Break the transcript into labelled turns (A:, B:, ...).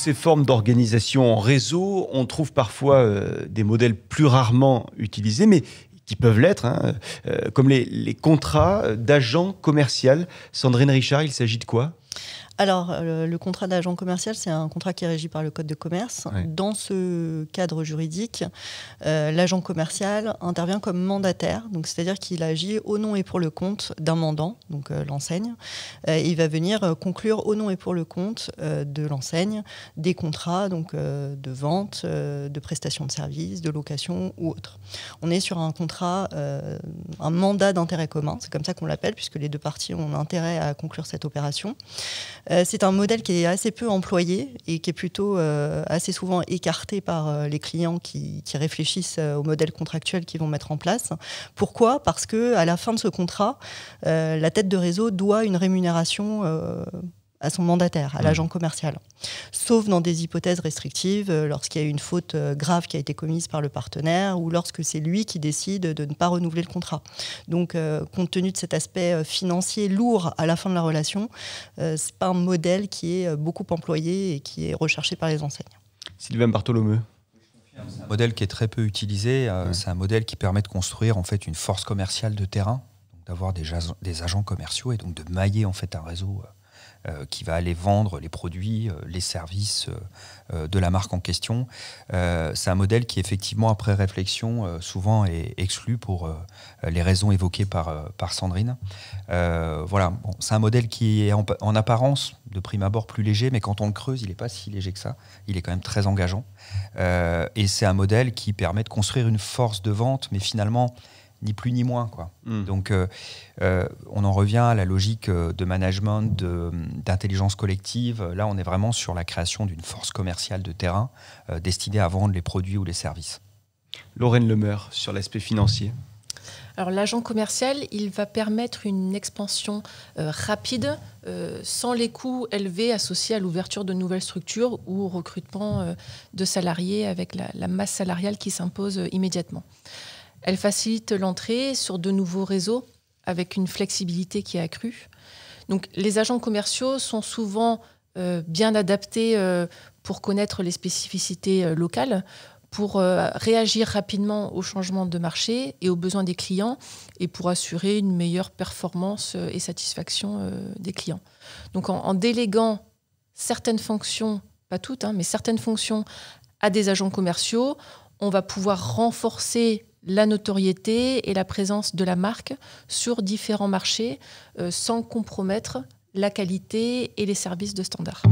A: toutes ces formes d'organisation en réseau, on trouve parfois des modèles plus rarement utilisés, mais qui peuvent l'être, comme les contrats d'agent commercial. Sandrine Richard, il s'agit de quoi ?
B: Alors, le contrat d'agent commercial, c'est un contrat qui est régi par le Code de commerce.
A: Ouais.
B: Dans ce cadre juridique, l'agent commercial intervient comme mandataire, donc c'est-à-dire qu'il agit au nom et pour le compte d'un mandant, donc l'enseigne. Il va venir conclure au nom et pour le compte de l'enseigne des contrats donc, de vente, de prestation de services, de location ou autre. On est sur un contrat, un mandat d'intérêt commun, c'est comme ça qu'on l'appelle, puisque les deux parties ont intérêt à conclure cette opération. C'est un modèle qui est assez peu employé et qui est plutôt assez souvent écarté par les clients qui réfléchissent au modèle contractuel qu'ils vont mettre en place. Pourquoi ? Parce qu'à la fin de ce contrat, la tête de réseau doit une rémunération à son mandataire, à l'agent commercial. Sauf dans des hypothèses restrictives, lorsqu'il y a une faute grave qui a été commise par le partenaire ou lorsque c'est lui qui décide de ne pas renouveler le contrat. Donc, compte tenu de cet aspect financier lourd à la fin de la relation, c'est pas un modèle qui est beaucoup employé et qui est recherché par les enseignes.
A: Sylvain Bartholomeu.
C: C'est un modèle qui est très peu utilisé. C'est un modèle qui permet de construire en fait une force commerciale de terrain, donc d'avoir des agents commerciaux et donc de mailler en fait un réseau qui va aller vendre les produits, les services de la marque en question. C'est un modèle qui, effectivement, après réflexion, souvent est exclu pour les raisons évoquées par Sandrine. Voilà. Bon, c'est un modèle qui est en apparence, de prime abord, plus léger, mais quand on le creuse, il n'est pas si léger que ça. Il est quand même très engageant. Et c'est un modèle qui permet de construire une force de vente, mais finalement, ni plus ni moins, quoi. Donc, on en revient à la logique de management, d'intelligence collective. Là, on est vraiment sur la création d'une force commerciale de terrain destinée à vendre les produits ou les services.
A: Lorraine Lemeur, sur l'aspect financier.
D: Alors, l'agent commercial, il va permettre une expansion rapide, sans les coûts élevés associés à l'ouverture de nouvelles structures ou au recrutement de salariés avec la masse salariale qui s'impose immédiatement. Elle facilite l'entrée sur de nouveaux réseaux avec une flexibilité qui est accrue. Donc, les agents commerciaux sont souvent bien adaptés pour connaître les spécificités locales, pour réagir rapidement aux changements de marché et aux besoins des clients et pour assurer une meilleure performance et satisfaction des clients. Donc, en déléguant certaines fonctions, pas toutes, mais certaines fonctions à des agents commerciaux, on va pouvoir renforcer la notoriété et la présence de la marque sur différents marchés sans compromettre la qualité et les services de standard.